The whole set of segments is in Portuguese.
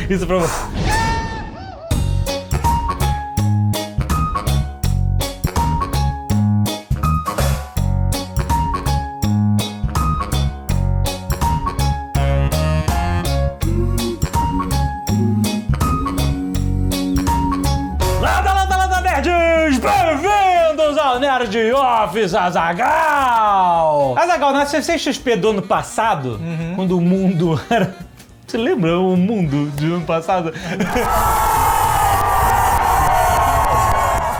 Isso pra você. Bem-vindos ao Nerd Office, Azaghal! Azaghal, na CCXP do ano passado, quando o mundo era... Você lembra o mundo do ano passado?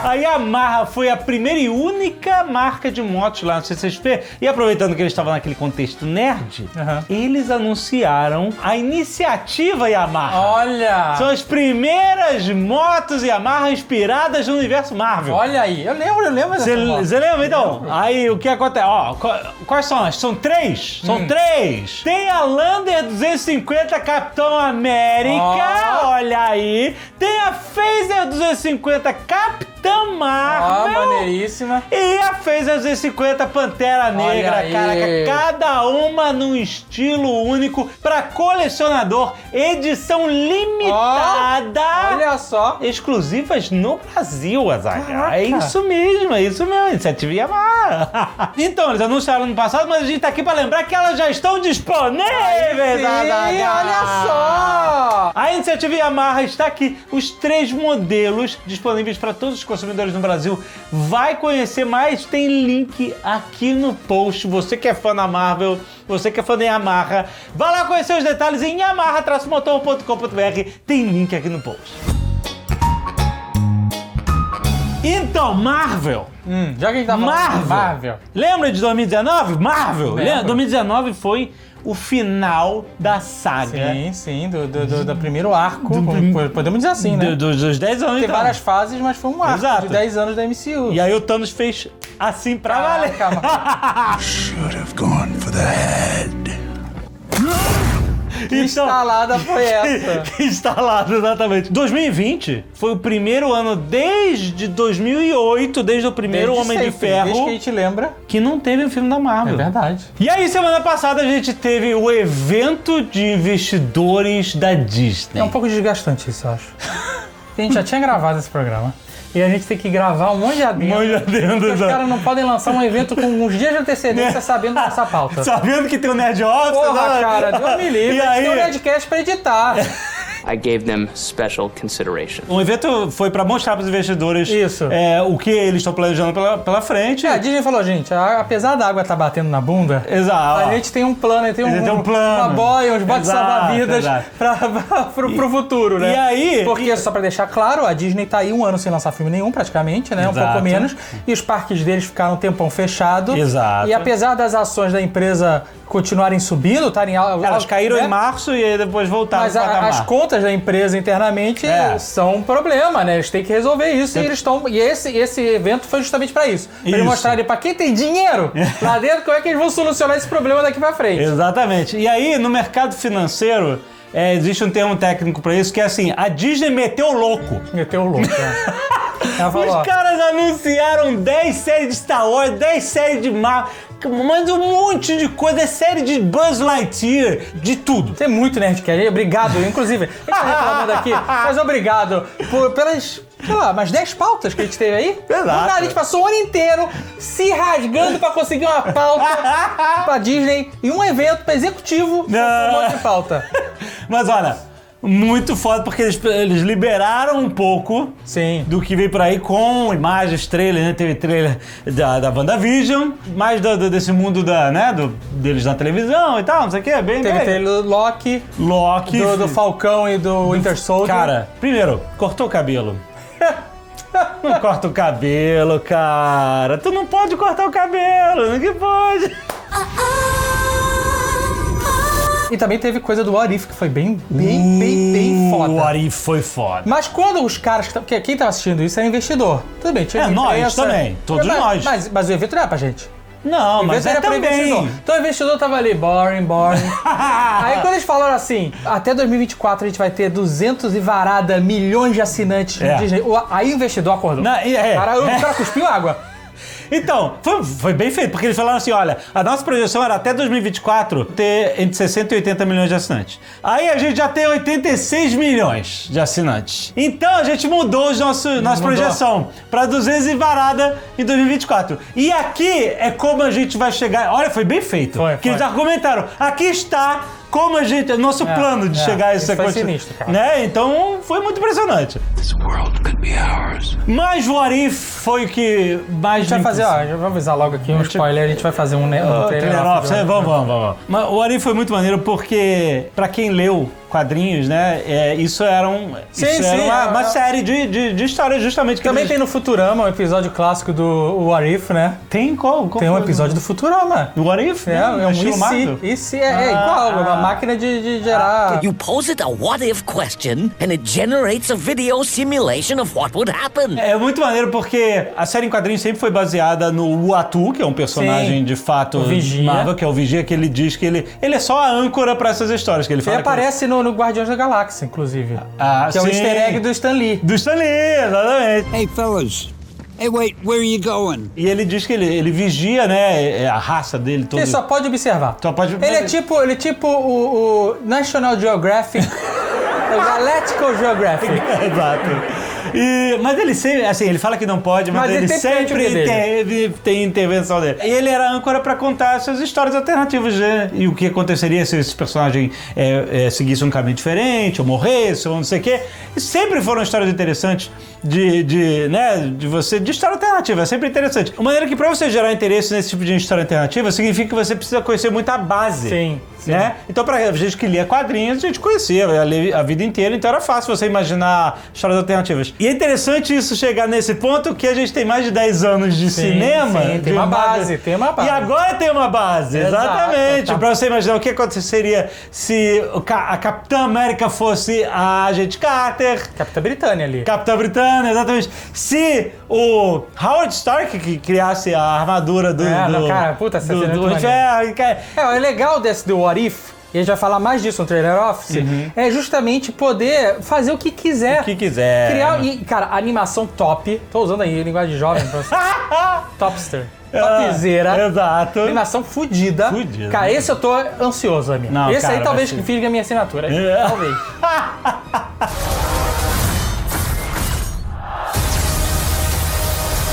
A Yamaha foi a primeira e única marca de motos lá no CCXP. E aproveitando que eles estavam naquele contexto nerd, eles anunciaram a iniciativa Yamaha. Olha! São as primeiras motos Yamaha inspiradas no universo Marvel. Olha aí, eu lembro dessa moto. Você lembra? Então, aí o que acontece? Ó, quais são as? São três? São três! Tem a Lander 250 Capitão América, olha aí. Tem a Phaser 250 Capitã Marvel. Maneiríssima. E a Phaser 250 Pantera Negra, caraca, cada uma num estilo único pra colecionador, edição limitada. Olha só. Exclusivas no Brasil, Azaghal. É isso mesmo, iniciativa Yamaha. Então, eles anunciaram no passado, mas a gente tá aqui pra lembrar que elas já estão disponíveis, Azaghal. Olha só. A iniciativa Yamaha está aqui, os 3 modelos disponíveis para todos os consumidores no Brasil. Vai conhecer mais, tem link aqui no post. Você que é fã da Marvel, você que é fã da Yamaha, vai lá conhecer os detalhes em yamaha-motor.com.br. Tem link aqui no post. Então, Marvel. Já que a gente tá falando de Marvel. Lembra de 2019? Marvel. Lembro. 2019 foi o final da saga. Sim, do primeiro arco, podemos dizer assim, né? Dos 10 anos. Tem várias fases, mas foi um arco de 10 anos da MCU. E aí o Thanos fez assim pra valer. Should have gone for the head. Que instalada foi essa? Que instalada, exatamente. 2020 foi o primeiro ano desde 2008, desde o primeiro Homem de Ferro, desde que a gente lembra, que não teve um filme da Marvel. É verdade. E aí, semana passada, a gente teve o evento de investidores da Disney. É um pouco desgastante isso, eu acho. A gente já tinha gravado esse programa. E a gente tem que gravar um monte de adendo. Os caras não podem lançar um evento com uns dias de antecedência sabendo dessa pauta. Sabendo que tem o Nerd Office. Porra, cara, Deus me livre. E aí? Tem o Nerdcast pra editar. I gave them special consideration. O evento foi pra mostrar pros investidores o que eles estão planejando pela frente. A Disney falou, gente, apesar da água estar batendo na bunda, exato, a gente tem um plano, tem um plano, uma boia, uns botes salva-vidas pro futuro, né? E aí... Porque, só pra deixar claro, a Disney tá aí um ano sem lançar filme nenhum, praticamente, né? Exato. Um pouco menos. E os parques deles ficaram um tempão fechado. Exato. E apesar das ações da empresa continuarem subindo, estarem... Elas caíram em março e aí depois voltaram. Mas as contas da empresa internamente são um problema, né? Eles têm que resolver isso e eles estão... E esse evento foi justamente pra isso. Pra eles mostrarem pra quem tem dinheiro lá dentro como é que eles vão solucionar esse problema daqui pra frente. Exatamente. E aí, no mercado financeiro, existe um termo técnico pra isso, que é assim, a Disney meteu o louco. Meteu o louco, Ela falou, os caras anunciaram 10 séries de Star Wars, 10 séries de Marvel, mas um monte de coisa, série de Buzz Lightyear, de tudo. Tem muito Nerdcast, obrigado, inclusive, a gente tá reclamando aqui, mas obrigado pelas, sei lá, umas 10 pautas que a gente teve aí. Exato. A gente passou o ano inteiro se rasgando pra conseguir uma pauta pra Disney e um evento pra executivo com um monte de pauta. Mas olha, muito foda, porque eles liberaram um pouco do que veio por aí com imagens, trailers, né? Teve trailer da WandaVision, mais desse mundo deles na televisão e tal, não sei o que, bem Teve trailer do Loki, do Falcão e do Winter Soldier. Cara, primeiro, cortou o cabelo. Não corta o cabelo, cara. Tu não pode cortar o cabelo, não que pode. E também teve coisa do What If, que foi bem foda. O What If foi foda. Mas quando os caras... Porque quem tava assistindo isso era investidor. Tudo bem, tinha nós também. Todos nós. Mas o evento não era pra gente. Não, mas era pra também. Investidor. Então o investidor tava ali, boring. Aí quando eles falaram assim, até 2024 a gente vai ter 200 e varada milhões de assinantes no Disney. Aí o investidor acordou. O cara cuspiu água. Então, foi bem feito, porque eles falaram assim, olha, a nossa projeção era até 2024 ter entre 60 e 80 milhões de assinantes. Aí a gente já tem 86 milhões de assinantes. Então a gente mudou nossa projeção para 200 e varada em 2024. E aqui é como a gente vai chegar... Olha, foi bem feito. Que eles argumentaram, aqui está... Como a gente... Nosso plano de chegar a essa foi sinistro, cara. Né? Então, foi muito impressionante. This world could be ours. Mas o What If foi o que mais... A gente vai fazer, já vamos avisar logo aqui um spoiler, a gente vai fazer um trailer off. Vamos. Mas o What If foi muito maneiro porque, pra quem leu quadrinhos, né, isso era uma série de histórias justamente. Que também tem no Futurama um episódio clássico do What If, né? Tem qual tem um episódio do Futurama. Do What If? É um IC é igual, uma máquina de gerar... You pose it a what if question and it generates a video simulation of what would happen. É muito maneiro porque a série em quadrinhos sempre foi baseada no Uatu, que é um personagem de fato Marvel, que é o Vigia, que ele diz que ele é só a âncora pra essas histórias que ele fala. Ele aparece no Guardiões da Galáxia, inclusive. Que é o easter egg do Stan Lee. Do Stan Lee, exatamente. Hey, fellas. Hey, wait, where are you going? E ele diz que ele vigia, né, a raça dele toda. Ele só pode observar. Só pode... Ele é tipo o National Geographic, o Galactical Geographic. Exato. Mas ele sempre, assim, ele fala que não pode, mas ele sempre tem intervenção dele. E ele era âncora pra contar essas histórias alternativas, né? E o que aconteceria se esse personagem seguisse um caminho diferente, ou morresse, ou não sei o quê. E sempre foram histórias interessantes de história alternativa, é sempre interessante. Uma maneira que pra você gerar interesse nesse tipo de história alternativa significa que você precisa conhecer muito a base. Sim. Né? Então, pra gente que lia quadrinhos, a gente conhecia a vida inteira, então era fácil você imaginar histórias alternativas. E é interessante isso chegar nesse ponto que a gente tem mais de 10 anos de cinema. Sim, tem uma base. E agora tem uma base, exatamente. Pra você imaginar o que aconteceria se a Capitã América fosse a Agente Carter. Capitã Britânia ali. Capitã Britânia, exatamente. Se o Howard Stark que criasse a armadura do é legal do What If, e a gente vai falar mais disso no Trailer Office, é justamente poder fazer o que quiser. O que quiser. Criar, e, cara, animação top. Tô usando aí linguagem de jovem pra você. Topster. Topzera. Exato. Animação fodida. Cara, esse eu tô ansioso, amigo. Esse aí talvez que fique a minha assinatura. Talvez.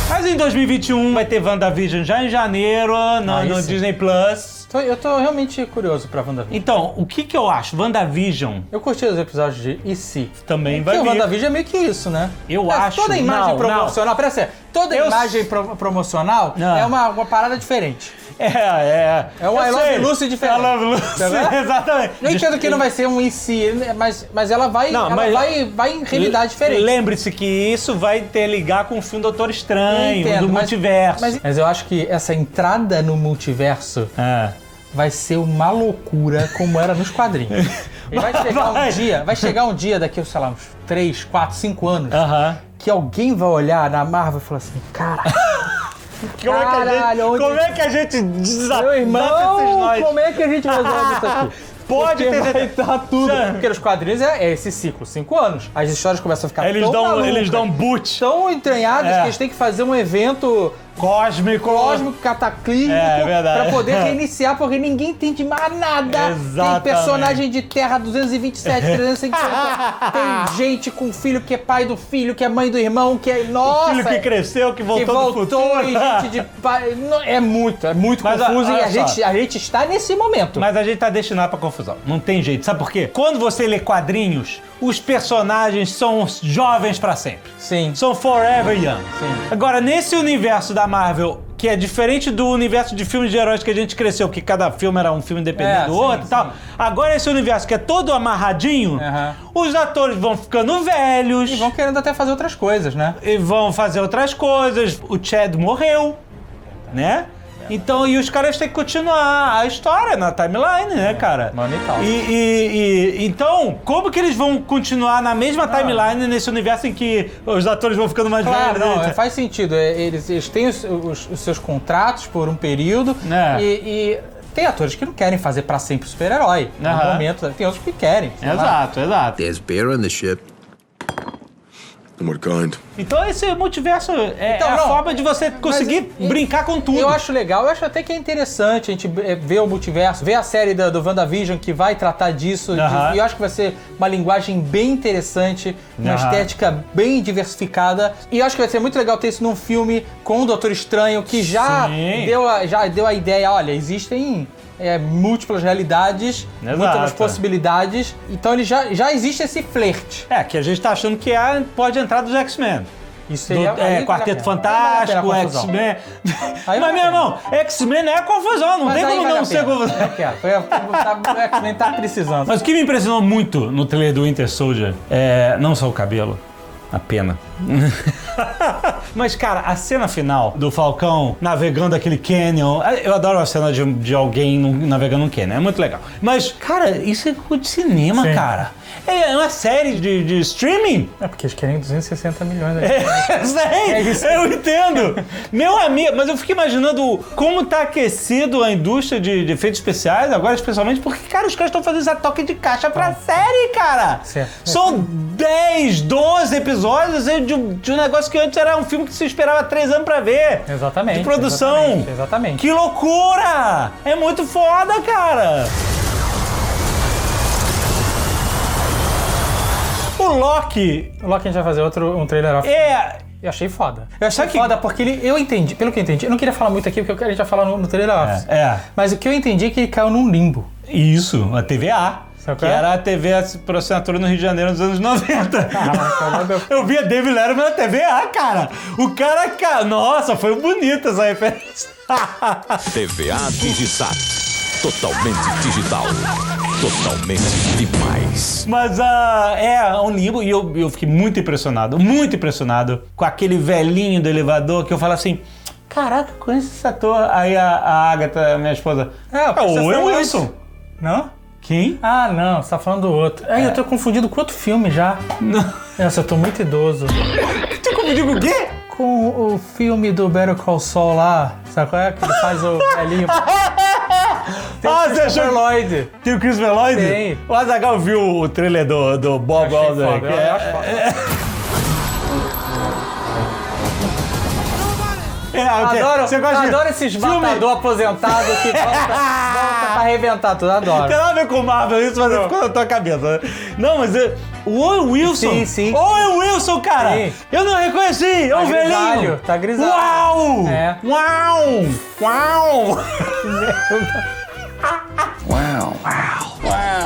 Mas em 2021 vai ter WandaVision já em janeiro no Disney Plus. Eu tô realmente curioso pra WandaVision. Então, o que eu acho? WandaVision... Eu curti os episódios de E.C. Também vai vir. Porque o WandaVision é meio que isso, né? Eu acho... Toda imagem promocional... Pera aí, toda imagem promocional é uma parada diferente. É uma I Love Lucy diferente. I Love Lucy, exatamente. Eu entendo que não vai ser um E.C., mas ela vai em realidade diferente. Lembre-se que isso vai interligar com o filme Doutor Estranho, do multiverso. Mas eu acho que essa entrada no multiverso... vai ser uma loucura como era nos quadrinhos. E vai chegar um dia daqui, sei lá, uns 3, 4, 5 anos, que alguém vai olhar na Marvel e falar assim, cara... Como é que a gente desata meu irmão, como é que a gente resolve isso aqui? Pode ter... vai dar tudo. Porque nos quadrinhos é esse ciclo, 5 anos. As histórias começam a ficar eles dão boot. Tão entranhadas que eles têm que fazer um evento... cósmico, cataclísmico, pra poder reiniciar, porque ninguém entende mais nada. Exatamente. Tem personagem de Terra 227, 350, tem gente com filho que é pai do filho, que é mãe do irmão, que é... Nossa! Filho que cresceu, que voltou do futuro. E gente de pai... É muito confuso e a gente está nesse momento. Mas a gente tá destinado pra confusão. Não tem jeito. Sabe por quê? Quando você lê quadrinhos, os personagens são jovens pra sempre. Sim. São forever young. Sim. Agora, nesse universo da Marvel, que é diferente do universo de filmes de heróis que a gente cresceu, que cada filme era um filme independente do outro e tal. Agora esse universo que é todo amarradinho, os atores vão ficando velhos. E vão querendo até fazer outras coisas, né? E vão fazer outras coisas. O Chad morreu, né? Então, e os caras têm que continuar a história na timeline, né, cara? Mano, e tal. Então, como que eles vão continuar na mesma timeline nesse universo em que os atores vão ficando mais velhos? Não, faz sentido. Eles têm os seus contratos por um período e tem atores que não querem fazer pra sempre super-herói. No momento, tem outros que querem. Exato. There's beer on the ship. And what kind? Então esse multiverso é a não, forma de você conseguir brincar com tudo. Eu acho legal, eu acho até que é interessante a gente ver o multiverso, ver a série do WandaVision que vai tratar disso, e eu acho que vai ser uma linguagem bem interessante, uma estética bem diversificada, e eu acho que vai ser muito legal ter isso num filme com o Doutor Estranho, que já deu a ideia, olha, existem múltiplas realidades, múltiplas possibilidades, então ele já existe esse flerte. Que a gente tá achando que pode entrar dos X-Men. Isso seria Quarteto Fantástico, X-Men. Mas, meu irmão, X-Men é confusão, não tem como não ser confusão. O X-Men tá precisando. Mas o que me impressionou muito no trailer do Winter Soldier é não só o cabelo, a pena. Mas, cara, a cena final do Falcão navegando aquele canyon, eu adoro a cena de alguém navegando um canyon, é muito legal. Mas, cara, isso é coisa de cinema, cara. É uma série de streaming. Porque eles querem 260 milhões. Eu entendo. Meu amigo, mas eu fico imaginando como tá aquecido a indústria de efeitos especiais agora, especialmente porque, cara, os caras estão fazendo essa toque de caixa pra série, cara. São 10, 12 episódios de um negócio que antes era um filme que se esperava 3 anos pra ver. Exatamente. De produção. Exatamente. Que loucura! É muito foda, cara. O Loki a gente vai fazer um trailer off. Eu achei foda. Eu achei foda porque eu entendi, pelo que eu entendi. Eu não queria falar muito aqui porque a gente vai falar no trailer off. Mas o que eu entendi é que ele caiu num limbo. Isso, a TVA. Que era a TV por assinatura no Rio de Janeiro nos anos 90. Eu via David Letterman na TVA, cara. O cara... Nossa, foi bonita essa referência. TVA Digisat. Totalmente digital. Totalmente demais. Mas um limbo e eu fiquei muito impressionado com aquele velhinho do elevador que eu falo assim, caraca, conheço esse ator. Aí a Agatha, minha esposa, o Wilson. Não? Quem? Ah, não, você tá falando do outro. Eu tô confundido com outro filme já. Não. Nossa, eu tô muito idoso. Você confundiu com o quê? Com o filme do Better Call Saul lá. Sabe qual é? Que ele faz o velhinho. Tem o Christopher Lloyd. Tem o Christopher Lloyd? Tem. O Azaghal viu o trailer do Bob Alder. Adoro esses matador aposentado que volta pra arrebentar tudo, adoro. Tem nada a ver com Marvel, isso ficou na tua cabeça. Não, mas o Owen Wilson. Sim. Owen Wilson, cara. Sim. Eu não reconheci, é um velhinho. Tá grisalho. Uau! É. Uau!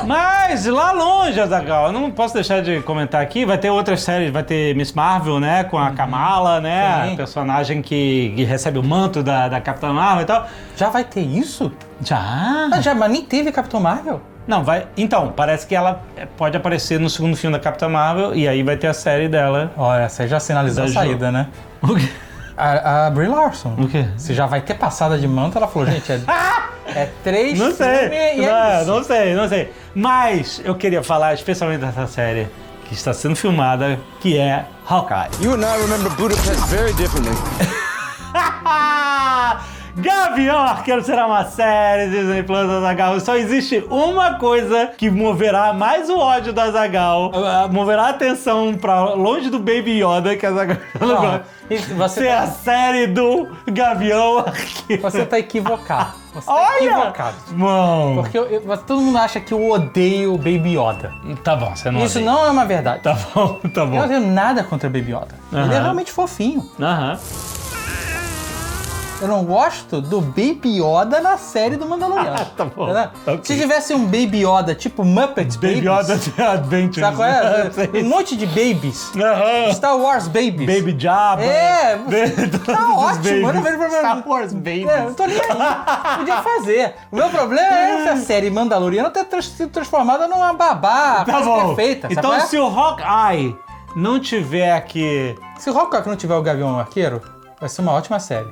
Mas lá longe, Azaghal, eu não posso deixar de comentar aqui, vai ter outras séries, vai ter Miss Marvel, né, com a Kamala, né, a personagem que recebe o manto da Capitã Marvel e tal. Já vai ter isso? Já, mas nem teve Capitão Marvel? Não, vai. Então, parece que ela pode aparecer no segundo filme da Capitã Marvel e aí vai ter a série dela. Olha, essa aí já sinalizou a saída, né? O quê? A Brie Larson. O quê? Se já vai ter passada de manto, ela falou, gente, é 3 Não sei, filmes não sei. Mas eu queria falar especialmente dessa série que está sendo filmada, que é Hawkeye. You and I remember Budapest very differently. Gavião Arqueiro será uma série Disney Plus, Azaghal. Só existe uma coisa que moverá mais o ódio do Azaghal, moverá a atenção pra longe do Baby Yoda, que Azaghal não gosta. A série do Gavião Arqueiro. Você tá equivocado. Equivocado. Mano. Porque todo mundo acha que eu odeio o Baby Yoda. Tá bom, você não Isso não é uma verdade. Tá bom. Eu não tenho nada contra o Baby Yoda. Ele é realmente fofinho. Eu não gosto do Baby Yoda na série do Mandaloriano. Tá bom. Okay. Se tivesse um Baby Yoda tipo Muppets Babies... Baby Yoda Adventures. Sabe qual é? Um monte de babies. Star Wars Babies. Baby Jabba. Tá ótimo. Star Wars Babies. Eu tô nem aí. Podia fazer. O meu problema é essa série Mandaloriana ter sido transformada numa babá. Tá bom. Perfeita. Então se o Hawkeye não tiver aqui... Se o Hawkeye não tiver o Gavião Arqueiro, vai ser uma ótima série.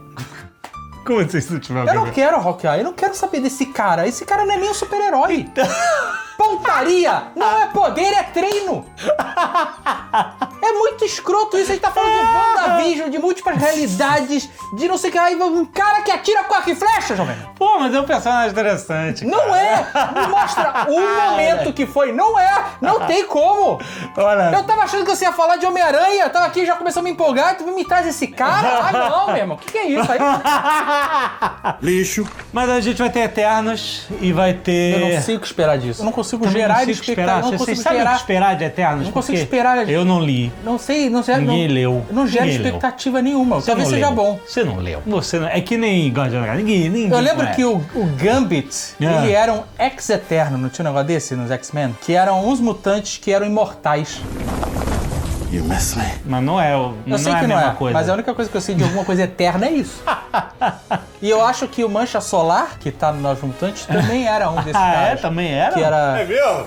Como assim se não tiver o Eu não quero Hawkeye, eu não quero saber desse cara. Esse cara não é nem um super-herói. Pontaria! Não é poder, é treino! É muito escroto isso. A gente tá falando de WandaVision, de múltiplas realidades, de não sei o que. Aí um cara que atira com arco e flecha, jovem. Pô, mas é um personagem interessante. Não é! Me mostra um momento que foi. Não é! Não tem como! Olha. Eu tava achando que você ia falar de Homem-Aranha. Tava aqui, já começou a me empolgar. Tu me traz esse cara? Ah, não, meu irmão. O que é isso aí? Lixo. Mas a gente vai ter Eternos e vai ter... Eu não sei o que esperar disso. Eu não consigo Também gerar não sei o que esperar. expectativa. Eu não Vocês consigo sabem o que gerar. esperar de Eternos? Não consigo Porque esperar. Eu não li. Não sei. Ninguém leu. Não gera Ninguém leu. expectativa nenhuma. Você Talvez não seja leu. bom. Você não leu. Você não... É que nem Guardião da Galáxia. Ninguém Eu lembro conhece. que o Gambit, ele era um ex-eterno, não tinha um negócio desse nos X-Men? Que eram uns mutantes que eram imortais. You miss me. Mas não é, Eu sei é que a não mesma é, coisa. mas a única coisa que eu sei de alguma coisa eterna é isso. E eu acho que o Mancha Solar, que tá no Novos Mutantes, também era um desses caras. Também era? Que era... Mesmo?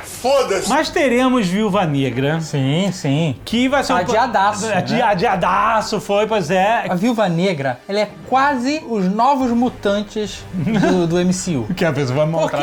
Foda-se. Mas teremos Viúva Negra. Sim, sim. Que vai ser Adiadaço, né? Adiadaço, foi, pois é. A Viúva Negra, ela é quase os Novos Mutantes do MCU. Que a pessoa vai montar.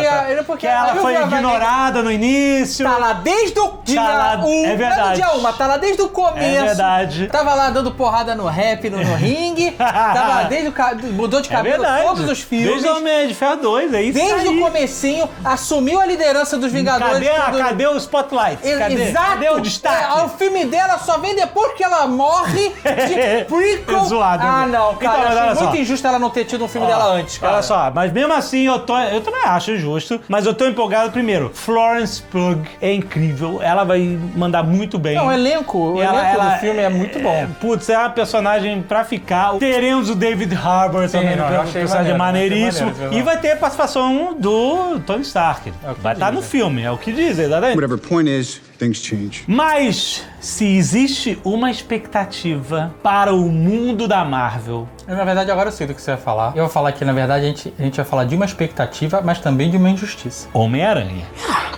Porque ela a foi Viúva ignorada no início. Tá lá desde o dia Tá lá, 1, é verdade. não é do dia 1, tá lá desde o começo. É verdade. Tava lá dando porrada no rap, no ringue. Tava lá desde o... Mudou de cabelo verdade. todos os filmes. Desde o Homem de Ferro 2, é isso Desde aí. o comecinho, assumiu a liderança dos Vingadores. Cadê o spotlight? Exato. Cadê o destaque? O filme dela só vem depois que ela morre de prequel. É zoado. Ah, não, cara. Então, mas eu olha achei muito só. injusto ela não ter tido um filme dela antes, cara. Olha só, mas mesmo assim eu também acho justo, mas eu tô empolgado primeiro. Florence Pugh é incrível, ela vai mandar muito bem. Não, o elenco do filme é muito bom. Putz, é uma personagem pra ficar. Teremos o David Harbour também, não, que eu é um achei personagem maneiro, maneiríssimo. achei maneiro, E vai ter a participação do Tony Stark. o que Vai estar no dizem. filme, é o que dizem, exatamente. Whatever point is, things change. Mas, se existe uma expectativa para o mundo da Marvel, Na verdade, agora eu sei do que você vai falar. Eu vou falar que, na verdade, a gente vai falar de uma expectativa, mas também de uma injustiça. Homem-Aranha.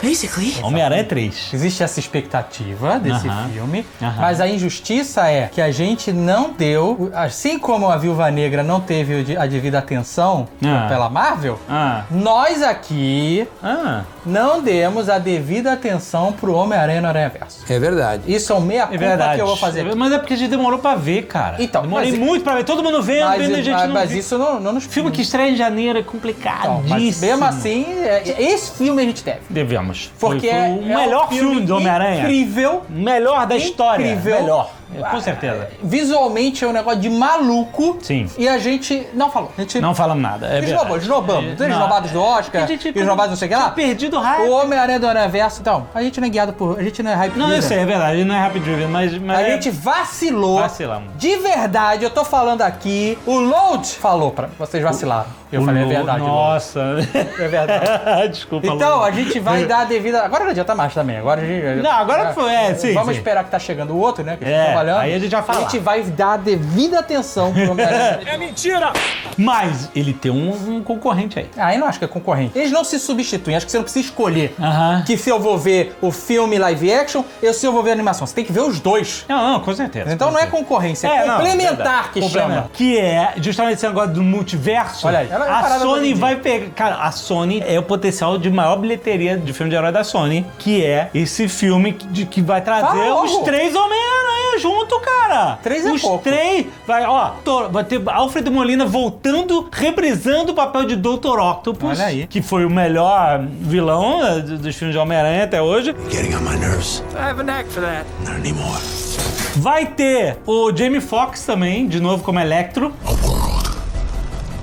Basically. Homem-Aranha 3. Existe essa expectativa desse Aham. filme, Aham. mas a injustiça é que a gente não deu, assim como a Viúva Negra não teve a devida atenção pela Marvel, nós aqui não demos a devida atenção pro Homem-Aranha no Aranhaverso. É verdade. Isso é o meia-culpa que eu vou fazer aqui. Mas é porque a gente demorou pra ver, cara. Então, Demorei mas- muito pra ver. Todo mundo vendo, Mas, vendo, a gente não mas viu. isso não nos... Filme que estreia em janeiro é Então, complicadíssimo. mas mesmo assim, esse filme a gente deve. Devemos. Porque foi o melhor filme do Homem-Aranha. Incrível. Melhor da história. Incrível. Melhor. Com certeza. Visualmente é um negócio de maluco. Sim. E a gente não falou. A gente Não falamos nada. É verdade. Esnobamos. Não. Esnobados do Oscar, A gente esnobados não sei o que lá. tinha perdido o hype. O Homem-Aranha do Aranhaverso. Então, a gente não é guiado por... A gente não é hype Não, eu sei, é verdade. Não é Rapid Driven, mas A gente vacilou. Vacilamos. De verdade, eu tô falando aqui. O Load falou pra vocês vacilaram. Eu falei, é verdade. Load. Nossa. É verdade. Desculpa, Então, Load. a gente vai dar a devida... Agora não adianta mais também. Agora a gente... Não, agora foi, sim. Vamos sim. esperar que tá chegando o outro, né? Que a gente tá trabalhando. aí a gente vai falar. A gente vai dar a devida atenção pro Homem-Aranha. Mas ele tem um concorrente aí. Ah, eu não acho que é concorrente. Eles não se substituem. Acho que você não precisa escolher Aham. que se eu vou ver o filme live action ou se eu vou ver a animação. Você tem que ver os dois. Não, com certeza. Então com não é certeza. concorrência, é não, complementar verdade. que Complementar. chama. Que é justamente esse negócio do multiverso. Olha aí, ela é a parada Sony do vai pegar... Cara, a Sony é o potencial de maior bilheteria de filme de herói da Sony, que é esse filme que vai trazer Fala os logo. 3 Homem-Aranha junto, cara. 3 é os pouco. 3... Vai ter Alfred Molina voltando, reprisando o papel de Dr. Octopus. Olha aí. Que foi o melhor vilão dos filmes de Homem-Aranha até hoje. Getting on my nerves. I have a knack for that. Not anymore. Vai ter o Jamie Foxx também, de novo como Electro. A world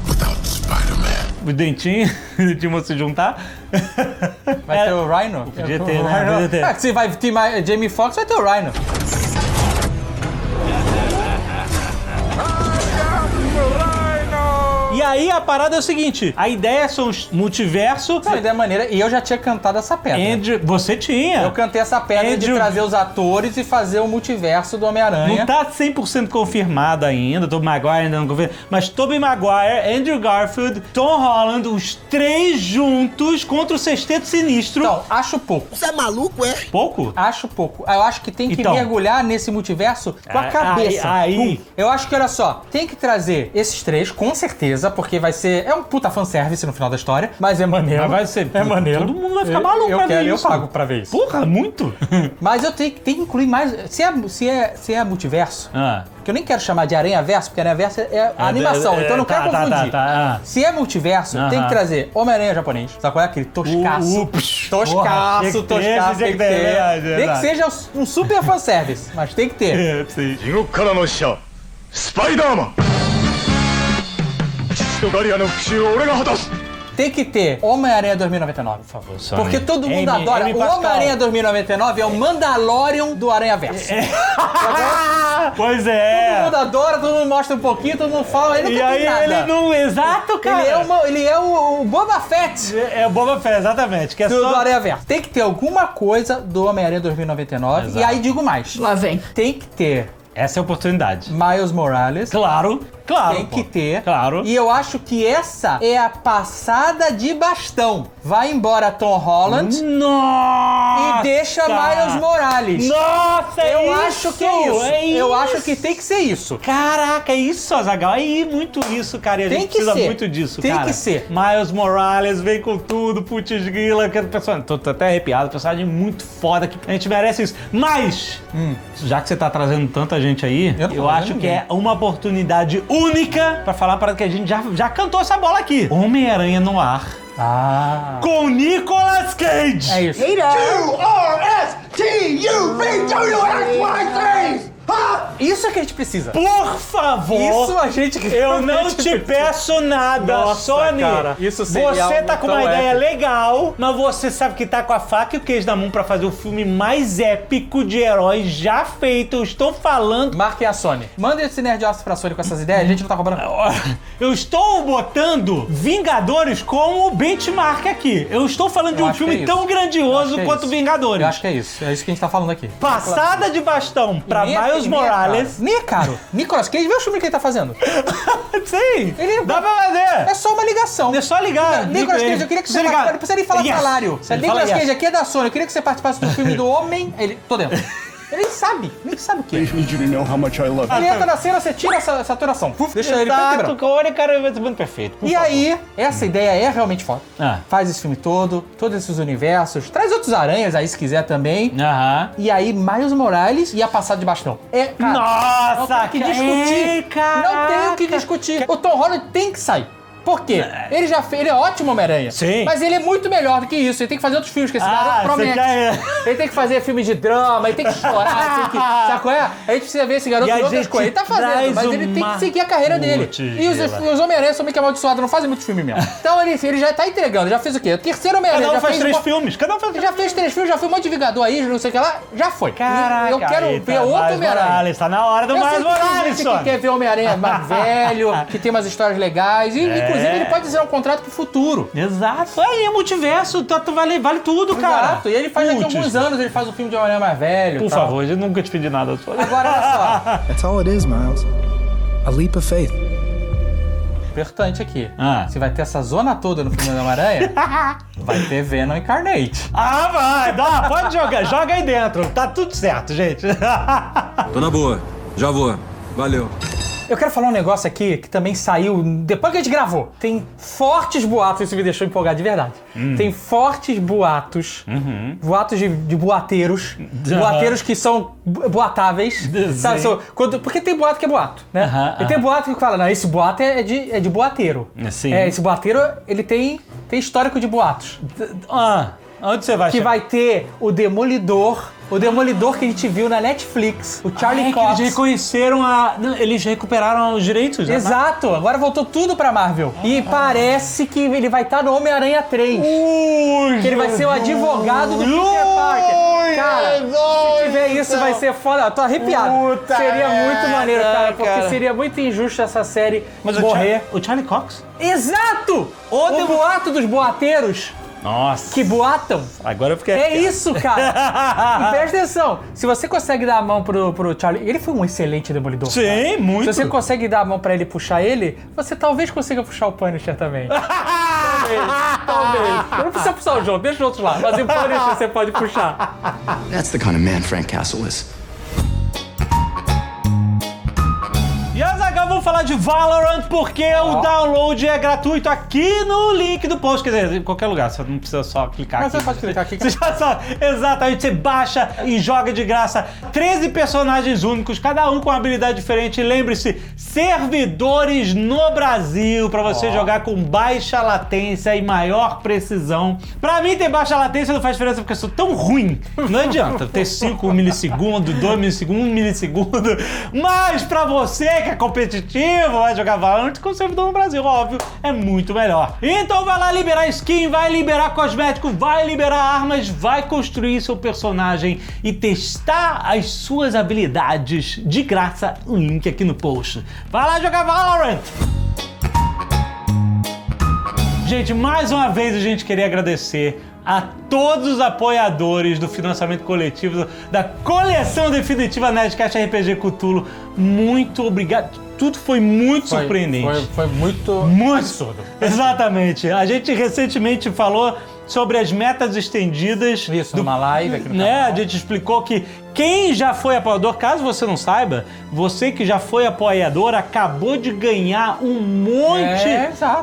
without Spider-Man. O dentinho vão se juntar. Vai ter o Rhino? Podia ter, né? Podia ter. Ah, se vai ter mais Jamie Foxx, vai ter o Rhino. E aí a parada é o seguinte: a ideia são os multiverso. Não, ideia maneira. E eu já tinha cantado essa pedra. Andrew, você tinha. Eu cantei essa pedra de Andrew- trazer os atores e fazer o multiverso do Homem-Aranha. Não tá 100% confirmado ainda, Tobey Maguire ainda não confirmado, mas Tobey Maguire, Andrew Garfield, Tom Holland, os 3 juntos contra o Sexteto Sinistro. Então, acho pouco. Você é maluco, é? Pouco? Acho pouco. Eu acho que tem que Então. mergulhar nesse multiverso com a Aí- cabeça. aí- Eu acho que, olha só, tem que trazer esses 3, com certeza, porque vai ser... É um puta fanservice no final da história, mas é maneiro. Mas vai ser... É maneiro. Todo mundo vai ficar maluco pra ver isso. Eu pago pra ver isso. Porra, muito? Mas eu tenho que incluir mais... Se é multiverso... Que eu nem quero chamar de Aranha-Verso, porque Aranha-Verso é a animação, então eu não quero confundir. Se é multiverso, tem que trazer Homem-Aranha japonês. Sabe qual é? Aquele toscaço. Toscaço. Tem que ter. Nem que seja um super fanservice, mas tem que ter. Tem que ter Homem-Aranha 2099, por favor. Porque todo mundo adora. O Homem-Aranha 2099 é o Mandalorian do Aranha-Verso. Pois é. Todo mundo adora, todo mundo mostra um pouquinho, todo mundo fala, ele não tem nada. Ele não... Exato, cara. Ele é o Boba Fett. É o Boba Fett, exatamente. Que é do Aranha-Verso. Tem que ter alguma coisa do Homem-Aranha 2099. Exato. E aí digo mais. Lá vem. Tem que ter... Essa é a oportunidade. Miles Morales. Claro. Tem que ter. Claro. E eu acho que essa é a passada de bastão. Vai embora Tom Holland. Nossa! E deixa Miles Morales. Nossa, eu acho que é isso. Eu acho que tem que ser isso. Caraca, é isso, Azaghal. É muito isso, cara. E a gente precisa muito disso, cara. Tem que ser. Miles Morales vem com tudo, putz grila, que personagem. Tô até arrepiado, personagem muito foda, que a gente merece isso. Mas, já que você tá trazendo tanta gente aí, eu acho que é uma oportunidade única pra falar para que a gente já cantou essa bola aqui. Homem-Aranha no ar. Com Nicolas Cage. É isso. QRSTUVWXY3! Isso é que a gente precisa. Por favor. Isso a gente... Eu não te peço nada, Nossa, Sony. Cara, isso seria você tá com uma ideia épico. legal, mas você sabe que tá com a faca e o queijo na mão pra fazer o filme mais épico de heróis já feito. Eu estou falando... Marquem a Sony. Manda esse Nerd Office pra Sony com essas ideias, a gente não tá cobrando. Eu estou botando Vingadores como benchmark aqui. Eu estou falando de um filme tão grandioso quanto Vingadores. Eu acho que é isso. É isso que a gente tá falando aqui. Passada de bastão pra Miles Morales. Nem é caro. Nicolas Cage, vê o filme que ele tá fazendo. Sim. Dá pra fazer. É só uma ligação. É só ligar. Nicolas Cage, eu queria que você... Não precisa nem falar salário. Nicolas Cage aqui é da Sony. Eu queria que você participasse do filme do Homem... Tô dentro. Ele nem sabe o que é. I need you to know how much I love you. Ele entra na cena, você tira essa saturação. Deixa ele Exato, com o cara vai ser muito perfeito. E aí, essa ideia é realmente foda. Faz esse filme todo, todos esses universos. Traz outros aranhas aí, se quiser também. E aí, Miles Morales e a passada de bastão. Cara, nossa, não tem o que discutir. Não tem o que discutir. O Tom Holland tem que sair. Por quê? Ele é ótimo Homem-Aranha. Sim. Mas ele é muito melhor do que isso. Ele tem que fazer outros filmes que esse cara promete. Ele tem que fazer filme de drama, ele tem que chorar, sabe qual é? A gente precisa ver esse garoto em outras coisas. Ele tá fazendo, mas ele tem que seguir a carreira dele. E os Homem-Aranha são meio que amaldiçoados, não fazem muito filme mesmo. Então ele já tá entregando, já fez o quê? O terceiro Homem-Aranha. Cada um faz 3 filmes. Cada um faz já fez 3 filmes, já foi um monte de Vingador aí, não sei o que lá. Já foi. Caraca, eu quero ver outro Homem-Aranha. Tá na hora do Miles Morales, que quer ver Homem-Aranha mais velho, que tem umas histórias legais. E, inclusive, ele pode dizer um contrato pro futuro. Exato. Aí é multiverso, vale tudo, cara. Exato. E ele faz daqui a alguns anos, ele faz um filme de Homem-Aranha mais velho. Por favor, eu nunca te pedi nada. Agora, olha só. That's all it is, Miles. A leap of faith. Importante aqui. Se vai ter essa zona toda no filme do Homem-Aranha, vai ter Venom e Carnage. Vai. Pode jogar. Joga aí dentro. Tá tudo certo, gente. Tô na boa. Já vou. Valeu. Eu quero falar um negócio aqui que também saiu depois que a gente gravou. Tem fortes boatos, isso me deixou empolgado de verdade. Tem fortes boatos, boatos de boateiros, boateiros que são boatáveis. Sabe? Porque tem boato que é boato, né? E tem boato que fala, não, esse boato é de boateiro. Sim. Esse boateiro, ele tem histórico de boatos. Onde você vai Que vai ter o Demolidor que a gente viu na Netflix, o Charlie Cox. Eles reconheceram eles recuperaram os direitos. Exato, agora voltou tudo pra Marvel. E parece que ele vai estar no Homem-Aranha 3. Que ele vai ser o advogado do Peter Parker. Cara, se tiver isso vai ser foda. Eu tô arrepiado. Seria muito maneiro, cara, porque seria muito injusto essa série morrer. O Charlie Cox? Exato! O boato dos boateiros. Nossa. Que boatam. Agora eu fiquei... É isso, cara. E presta atenção. Se você consegue dar a mão pro Charlie... Ele foi um excelente Demolidor. Sim, cara. Muito. Se você consegue dar a mão pra ele e puxar ele, você talvez consiga puxar o Punisher também. Talvez. Não precisa puxar o João, deixa os outros lá. Mas o Punisher você pode puxar. That's the kind of man Frank Castle is. E Azaghal, vamos falar falar de Valorant porque o download é gratuito aqui no link do post. Quer dizer, em qualquer lugar, você não precisa só clicar Mas aqui. você pode clicar aqui. Você já sabe, exatamente, você baixa e joga de graça 13 personagens únicos, cada um com uma habilidade diferente. E lembre-se, servidores no Brasil, pra você jogar com baixa latência e maior precisão. Pra mim, ter baixa latência não faz diferença porque eu sou tão ruim. Não adianta ter 5 milissegundos, 2 milissegundos, 1 milissegundo. Mas pra você que é competitivo, vai jogar Valorant com servidor no Brasil, óbvio, é muito melhor. Então vai lá liberar skin, vai liberar cosmético, vai liberar armas, vai construir seu personagem e testar as suas habilidades de graça. O link aqui no post. Vai lá jogar Valorant! Gente, mais uma vez a gente queria agradecer a todos os apoiadores do financiamento coletivo da coleção definitiva Nerdcast RPG Cthulhu. Muito obrigado. Tudo foi muito surpreendente. Foi muito absurdo. Exatamente. A gente recentemente falou sobre as metas estendidas. Isso, numa live aqui no canal. A gente explicou que quem já foi apoiador, caso você não saiba, você que já foi apoiador acabou de ganhar um monte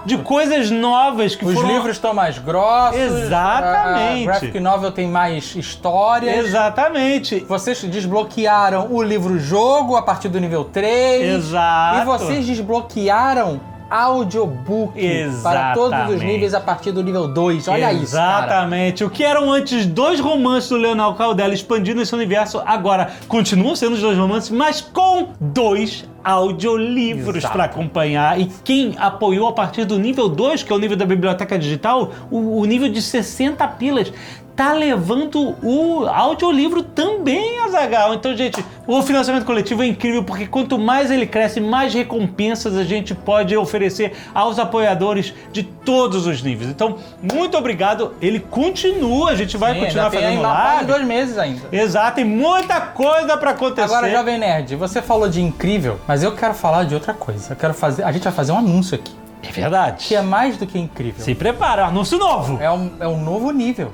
de coisas novas que Os foram... livros estão mais grossos. Exatamente. A graphic novel tem mais histórias. Exatamente. Vocês desbloquearam o livro-jogo a partir do nível 3. Exato. E vocês desbloquearam audiobook para todos os níveis a partir do nível 2. Olha isso, cara. Exatamente. O que eram antes 2 romances do Leonardo Caldela expandindo esse universo, agora continuam sendo os 2 romances, mas com 2 audiolivros para acompanhar. E quem apoiou a partir do nível 2, que é o nível da biblioteca digital, o nível de 60 pilas, tá levando o audiolivro também, Azaghal. Então, gente, o financiamento coletivo é incrível porque quanto mais ele cresce, mais recompensas a gente pode oferecer aos apoiadores de todos os níveis. Então, muito obrigado. Ele continua, a gente vai continuar fazendo live. 2 meses ainda. Exato, tem muita coisa pra acontecer. Agora, Jovem Nerd, você falou de incrível, mas eu quero falar de outra coisa. A gente vai fazer um anúncio aqui. É verdade. Que é mais do que incrível. Se prepara, anúncio novo. É um novo nível.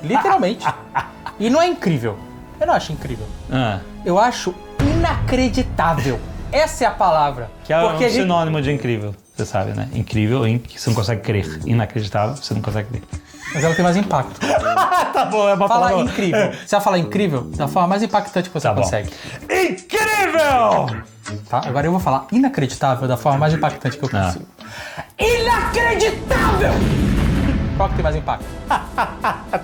Literalmente. E não é incrível. Eu não acho incrível. Eu acho inacreditável. Essa é a palavra. Que é um sinônimo de incrível. Você sabe, né? Incrível, você não consegue crer. Inacreditável, você não consegue crer. Mas ela tem mais impacto. Tá bom, é uma palavra. Fala incrível. Você vai falar incrível da forma mais impactante que você consegue. Incrível! Tá? Agora eu vou falar inacreditável da forma mais impactante que eu consigo. Inacreditável! Qual que tem mais impacto?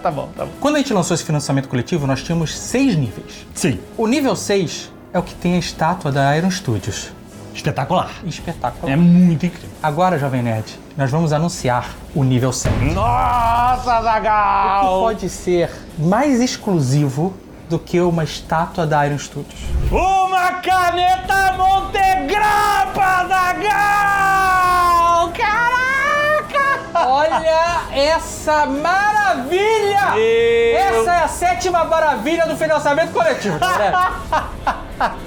Tá bom. Quando a gente lançou esse financiamento coletivo, nós tínhamos 6 níveis. Sim. O nível 6 é o que tem a estátua da Iron Studios. Espetacular. Espetacular. É muito incrível. Agora, Jovem Nerd, nós vamos anunciar o nível 7. Nossa, Azaghal! O que pode ser mais exclusivo do que uma estátua da Iron Studios? Uma caneta Montegrappa, Azaghal! Caraca! Olha essa maravilha! Essa é a 7ª maravilha do financiamento coletivo, galera.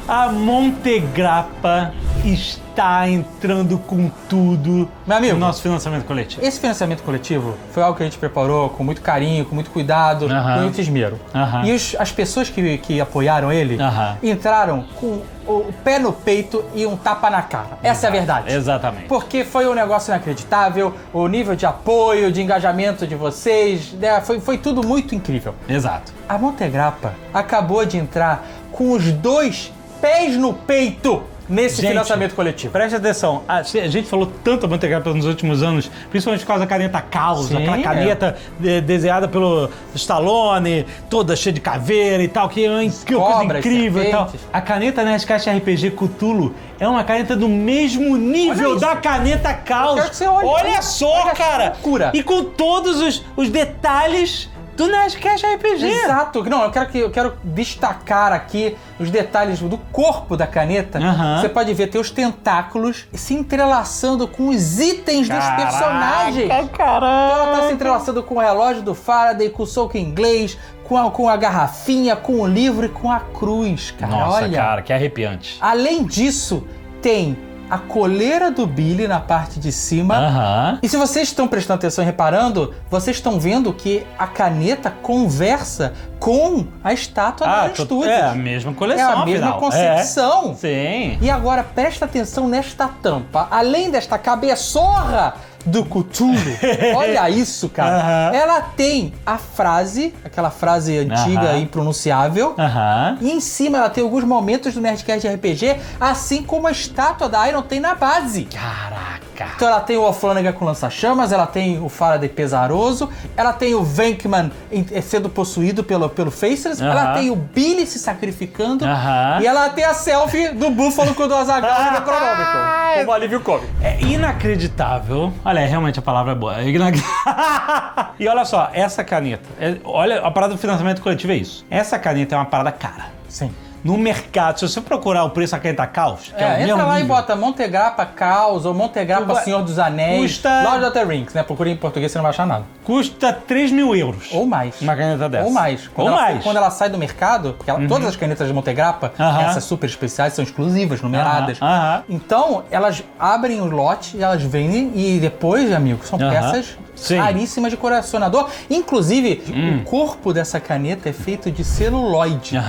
A Montegrappa está entrando com tudo, meu amigo, no nosso financiamento coletivo. Esse financiamento coletivo foi algo que a gente preparou com muito carinho, com muito cuidado, com muito esmero. E as pessoas que apoiaram ele entraram com o pé no peito e um tapa na cara. Essa é a verdade. Exatamente. Porque foi um negócio inacreditável, o nível de apoio, de engajamento de vocês, né, foi tudo muito incrível. Exato. A Montegrappa acabou de entrar com os 2 pés no peito nesse financiamento coletivo. Preste atenção, a gente falou tanto a Montegrappa nos últimos anos, principalmente por causa da caneta Caos, aquela caneta desenhada pelo Stallone, toda cheia de caveira e tal, que é uma coisa incrível e tal. A caneta Nerdcast RPG Cthulhu é uma caneta do mesmo nível da caneta Caos. Eu quero que você olhe. Olha só, cara! Loucura. E com todos os detalhes do Nerdcast RPG. Exato. Não, eu quero destacar aqui os detalhes do corpo da caneta. Você pode ver, tem os tentáculos se entrelaçando com os itens dos personagens. Caramba! Então ela tá se entrelaçando com o relógio do Faraday, com o soco inglês, com a garrafinha, com o livro e com a cruz, cara. Nossa, olha. cara, que arrepiante. Além disso, tem a coleira do Billy na parte de cima. E se vocês estão prestando atenção e reparando, vocês estão vendo que a caneta conversa com a estátua da Iron Studios. É a mesma coleção, É a mesma afinal. concepção. Sim. E agora, presta atenção nesta tampa. Além desta cabeçorra do Cthulhu, olha isso, cara. Ela tem a frase, aquela frase antiga e impronunciável. E em cima ela tem alguns momentos do Nerdcast RPG, assim como a estátua da Iron tem na base. Caraca. Então ela tem o O'Flanagan com lança-chamas, ela tem o Faraday pesaroso, ela tem o Venkman sendo possuído pelo Faceless, ela tem o Billy se sacrificando e ela tem a selfie do Búfalo com o do Azaghal e do Necronômico, como alívio cômico. É inacreditável. Olha, realmente a palavra é boa. E olha só, essa caneta. Olha, a parada do financiamento coletivo é isso. Essa caneta é uma parada cara. Sim. No mercado, se você procurar o preço da caneta Caos, que é o entra mesmo lá nível, e bota Montegrappa Caos ou Montegrappa Senhor dos Anéis, custa... Lord of the Rings, né? Procure em português, você não vai achar nada. Custa 3 mil euros. Ou mais. Uma caneta dessa. Ou mais. Quando ela sai do mercado, porque todas as canetas de Montegrappa, essas super especiais, são exclusivas, numeradas. Então, elas abrem o lote e elas vendem e depois, amigo, são peças raríssimas de colecionador. Inclusive, o corpo dessa caneta é feito de celuloide.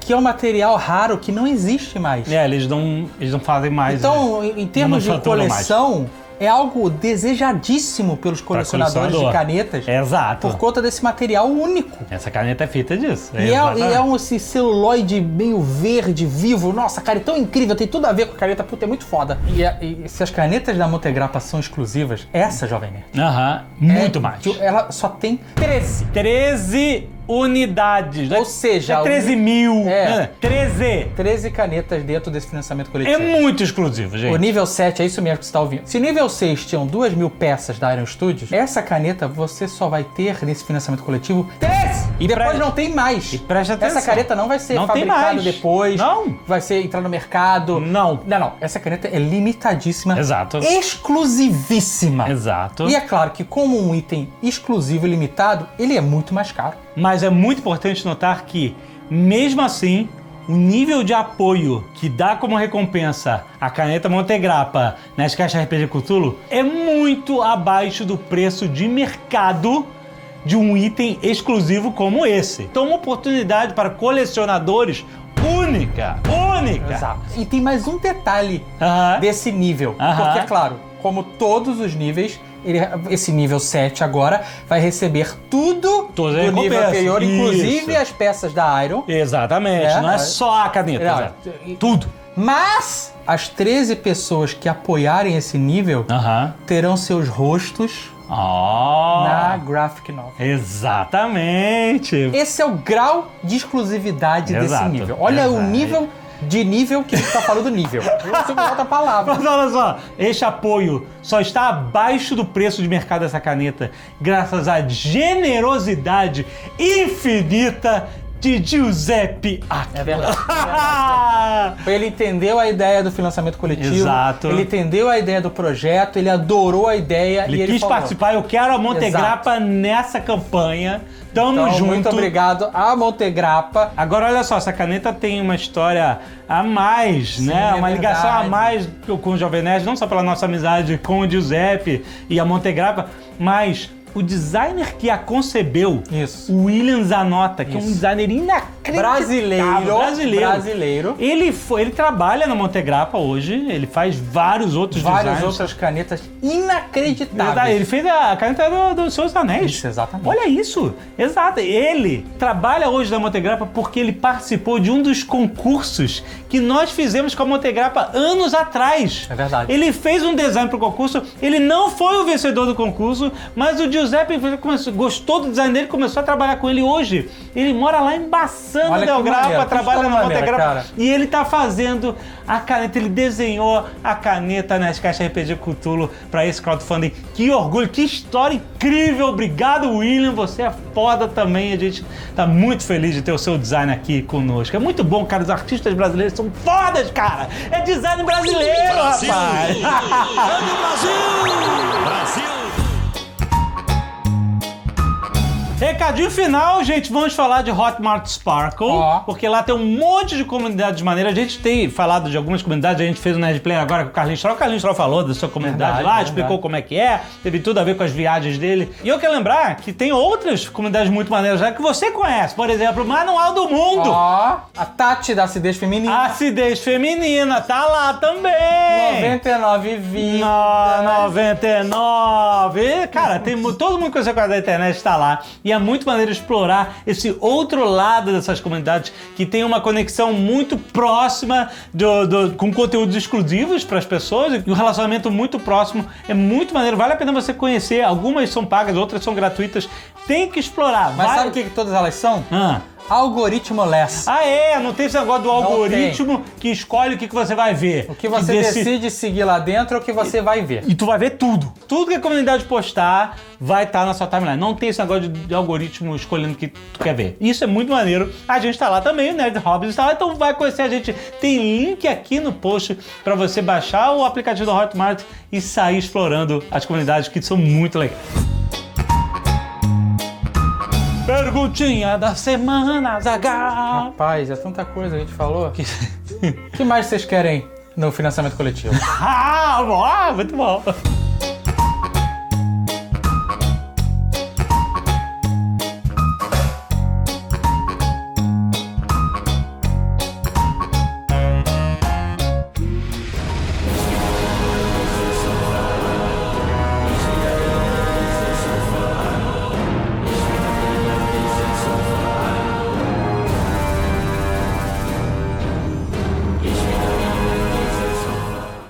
Que é um material raro que não existe mais. Eles não fazem mais. Então, em termos de coleção, é algo desejadíssimo pelos colecionadores de canetas. Exato. Por conta desse material único. Essa caneta é feita disso. E é esse celuloide meio verde, vivo. Nossa, cara, é tão incrível. Tem tudo a ver com a caneta. Puta, é muito foda. E se as canetas da Montegrappa são exclusivas, essa, Jovem Nerd. Muito mais. Ela só tem 13. 13 unidades. Ou seja... 13 mil. 13 canetas dentro desse financiamento coletivo. É muito exclusivo, gente. O nível 7 é isso mesmo que você está ouvindo. Se o nível 6 tinham 2.000 peças da Iron Studios, essa caneta você só vai ter nesse financiamento coletivo 13! E depois não tem mais. E presta atenção. Essa caneta não vai ser fabricada depois. Não. Vai entrar no mercado. Não. Essa caneta é limitadíssima. Exato. Exclusivíssima. Exato. E é claro que como um item exclusivo e limitado, ele é muito mais caro. Mas é muito importante notar que, mesmo assim, o nível de apoio que dá como recompensa a caneta Montegrappa nas caixas RPG Cthulhu é muito abaixo do preço de mercado de um item exclusivo como esse. Então, uma oportunidade para colecionadores única. Exato. E tem mais um detalhe desse nível. Porque, é claro, como todos os níveis, esse nível 7 agora vai receber tudo do nível anterior, inclusive as peças da Iron. Exatamente, não é só a caneta. Tudo. Mas as 13 pessoas que apoiarem esse nível terão seus rostos na Graphic Novel. Exatamente. Esse é o grau de exclusividade desse nível. Olha o nível que a gente tá falando nível. Não sei outra palavra. Mas olha só, este apoio só está abaixo do preço de mercado dessa caneta graças à generosidade infinita de Giuseppe Aquila. É verdade. Ele entendeu a ideia do financiamento coletivo. Exato. Ele entendeu a ideia do projeto, ele adorou a ideia e ele quis participar. Eu quero a Montegrappa nessa campanha. Tamo junto. Muito obrigado a Montegrappa. Agora, olha só, essa caneta tem uma história a mais, né? Uma ligação a mais com o Jovem Nerd, não só pela nossa amizade com o Giuseppe e a Montegrappa, mas o designer que a concebeu, o William Zanotta, que é um designer inacreditável. Brasileiro. Ele trabalha na Montegrappa hoje, ele faz vários outros designs. Outras canetas inacreditáveis. Ele fez a caneta do Senhor dos Anéis. Isso, exatamente. Olha isso, exato. Ele trabalha hoje na Montegrappa porque ele participou de um dos concursos que nós fizemos com a Montegrappa anos atrás. É verdade. Ele fez um design pro concurso, ele não foi o vencedor do concurso, mas o Giuseppe gostou do design dele e começou a trabalhar com ele hoje. Ele mora lá em Bassano Del Grappa, trabalha na Montegrappa. E ele tá fazendo a caneta, ele desenhou a caneta nas caixas RPG Cthulhu para esse crowdfunding. Que orgulho, que história incrível. Obrigado, William, você é foda também. A gente tá muito feliz de ter o seu design aqui conosco. É muito bom, cara, os artistas brasileiros são fodas, cara. É design brasileiro, Brasil. rapaz. Brasil! Recadinho final, gente, vamos falar de Hotmart Sparkle, porque lá tem um monte de comunidades maneiras. A gente tem falado de algumas comunidades, a gente fez um Nerd Player agora com o Carlinhos Troll. O Carlinhos Troll falou da sua comunidade lá, explicou como é que é, teve tudo a ver com as viagens dele. E eu quero lembrar que tem outras comunidades muito maneiras lá que você conhece. Por exemplo, o Manual do Mundo. A Tati da Acidez Feminina. A Acidez Feminina, tá lá também. 99 vidas. 99. Cara, tem todo mundo que você conhece da internet está lá. E é muito maneiro explorar esse outro lado dessas comunidades que tem uma conexão muito próxima com conteúdos exclusivos para as pessoas e um relacionamento muito próximo. É muito maneiro. Vale a pena você conhecer. Algumas são pagas, outras são gratuitas. Tem que explorar. Mas sabe o que todas elas são? Algoritmo less. Não tem esse negócio do algoritmo que escolhe o que você vai ver. O que você decide seguir lá dentro é o que você vai ver. E tu vai ver tudo. Tudo que a comunidade postar vai estar na sua timeline. Não tem esse negócio de algoritmo escolhendo o que tu quer ver. Isso é muito maneiro. A gente tá lá também, o Nerd Hobbies está lá, então vai conhecer a gente. Tem link aqui no post para você baixar o aplicativo da Hotmart e sair explorando as comunidades que são muito legais. Perguntinha da semana, Zagal. Rapaz, é tanta coisa que a gente falou. O que mais vocês querem no financiamento coletivo? Muito bom.